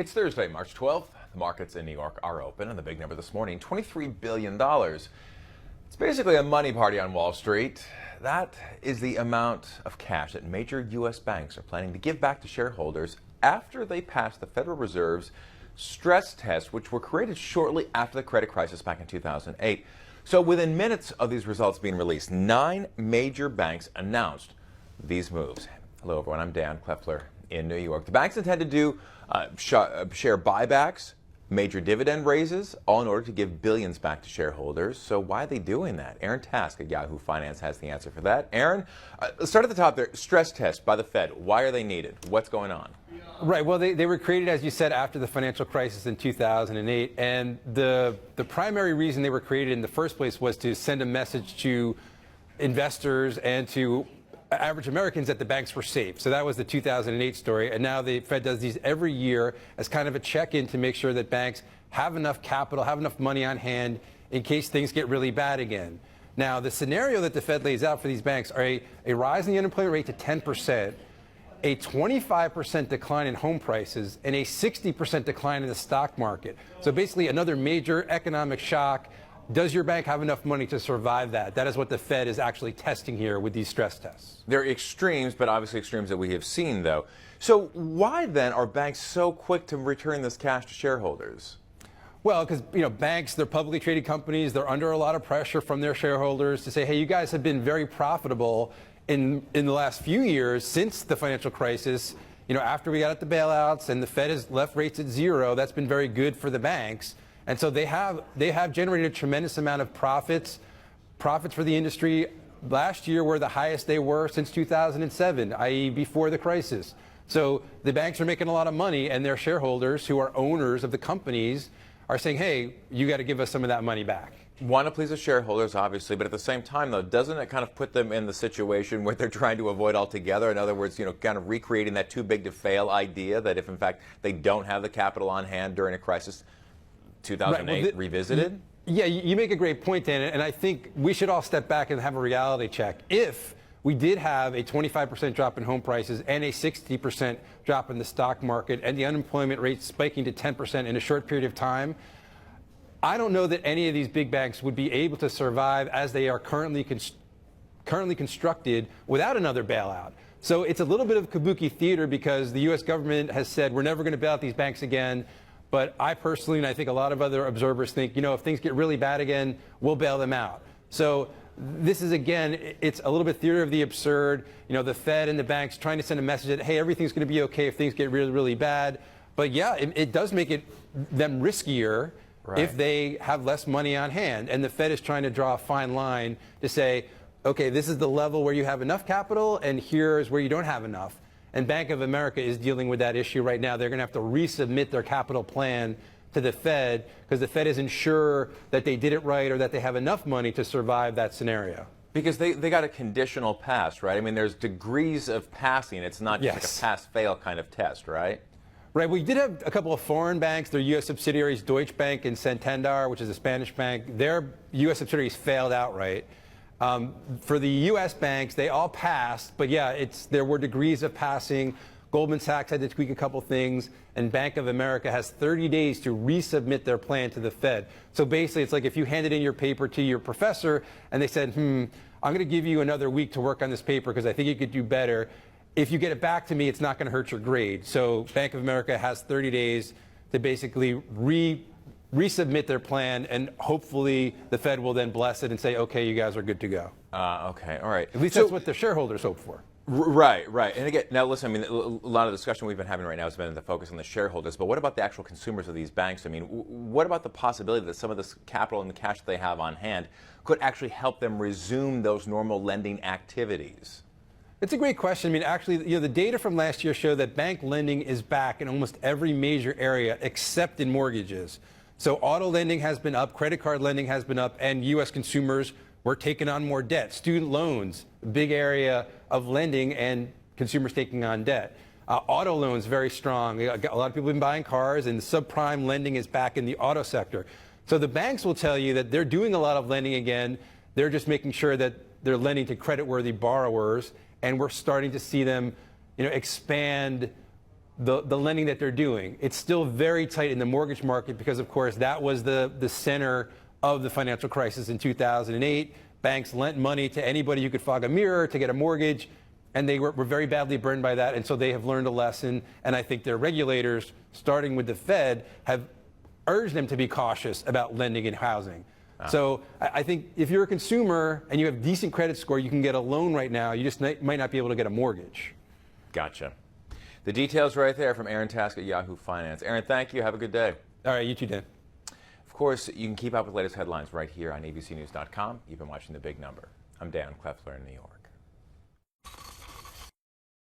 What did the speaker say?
It's Thursday, March 12th. The markets in New York are open, and the big number this morning, $23 billion. It's basically a money party on Wall Street. That is the amount of cash that major U.S. banks are planning to give back to shareholders after they pass the Federal Reserve's stress tests, which were created shortly after the credit crisis back in 2008. So within minutes of these results being released, 9 major banks announced these moves. Hello, everyone. I'm Dan Kleffler in New York. The banks intend to do share buybacks, major dividend raises, all in order to give billions back to shareholders. So why are they doing that? Aaron Task at Yahoo Finance has the answer for that. Aaron, let's start at the top there. Stress tests by the Fed. Why are they needed? What's going on? Right. Well, they were created, as you said, after the financial crisis in 2008. And the primary reason they were created in the first place was to send a message to investors and to average Americans that the banks were safe. So that was the 2008 story. And now the Fed does these every year as kind of a check-in to make sure that banks have enough capital, have enough money on hand in case things get really bad again. Now, the scenario that the Fed lays out for these banks are a rise in the unemployment rate to 10%, a 25% decline in home prices, and a 60% decline in the stock market. So basically another major economic shock. Does your bank have enough money to survive that? That is what the Fed is actually testing here with these stress tests. They're extremes, but obviously extremes that we have seen, though. So why, then, are banks so quick to return this cash to shareholders? Well, because, banks, they're publicly traded companies. They're under a lot of pressure from their shareholders to say, hey, you guys have been very profitable in the last few years since the financial crisis. After we got at the bailouts and the Fed has left rates at zero, that's been very good for the banks. And so they have generated a tremendous amount of profits. Profits for the industry last year were the highest they were since 2007, i.e. before the crisis. So the banks are making a lot of money, and their shareholders, who are owners of the companies, are saying, hey, you got to give us some of that money back. Want to please the shareholders, obviously, but at the same time, though, doesn't it kind of put them in the situation where they're trying to avoid altogether? In other words, kind of recreating that too big to fail idea that if, in fact, they don't have the capital on hand during a crisis, 2008 right. Well, revisited? Yeah, you make a great point, Dan, and I think we should all step back and have a reality check. If we did have a 25% drop in home prices and a 60% drop in the stock market and the unemployment rate spiking to 10% in a short period of time, I don't know that any of these big banks would be able to survive as they are currently constructed without another bailout. So it's a little bit of kabuki theater because the U.S. government has said we're never going to bail out these banks again. But I personally, and I think a lot of other observers think, if things get really bad again, we'll bail them out. So this is, again, it's a little bit theater of the absurd. The Fed and the banks trying to send a message that, hey, everything's going to be okay if things get really, really bad. But yeah, it does make them riskier if they have less money on hand. And the Fed is trying to draw a fine line to say, okay, this is the level where you have enough capital, and here's where you don't have enough. And Bank of America is dealing with that issue right now. They're going to have to resubmit their capital plan to the Fed because the Fed isn't sure that they did it right or that they have enough money to survive that scenario. Because they got a conditional pass, right? I mean, there's degrees of passing. It's not just like a pass-fail kind of test, right? Right. We did have a couple of foreign banks. Their U.S. subsidiaries, Deutsche Bank and Santander, which is a Spanish bank, their U.S. subsidiaries failed outright. For the U.S. banks, they all passed, but yeah, there were degrees of passing. Goldman Sachs had to tweak a couple things, and Bank of America has 30 days to resubmit their plan to the Fed. So basically, it's like if you handed in your paper to your professor and they said, I'm going to give you another week to work on this paper because I think you could do better. If you get it back to me, it's not going to hurt your grade. So Bank of America has 30 days to basically resubmit their plan, and hopefully the Fed will then bless it and say, okay, you guys are good to go. Okay, all right. At least that's what the shareholders hope for. Right. And again, now listen, a lot of the discussion we've been having right now has been the focus on the shareholders, but what about the actual consumers of these banks? I mean, what about the possibility that some of this capital and the cash they have on hand could actually help them resume those normal lending activities? It's a great question. I mean, actually, the data from last year show that bank lending is back in almost every major area except in mortgages. So auto lending has been up, credit card lending has been up, and U.S. consumers were taking on more debt. Student loans, a big area of lending and consumers taking on debt. Auto loans, very strong. A lot of people have been buying cars, and subprime lending is back in the auto sector. So the banks will tell you that they're doing a lot of lending again. They're just making sure that they're lending to credit-worthy borrowers, and we're starting to see them, expand the lending that they're doing. It's still very tight in the mortgage market because, of course, that was the center of the financial crisis in 2008. Banks lent money to anybody who could fog a mirror to get a mortgage, and they were very badly burned by that, and so they have learned a lesson. And I think their regulators, starting with the Fed, have urged them to be cautious about lending in housing. So I think if you're a consumer and you have decent credit score, you can get a loan right now. You just might not be able to get a mortgage. Gotcha. The details right there from Aaron Task at Yahoo Finance. Aaron, thank you. Have a good day. All right, you too, Dan. Of course, you can keep up with the latest headlines right here on abcnews.com. You've been watching The Big Number. I'm Dan Kleffler in New York.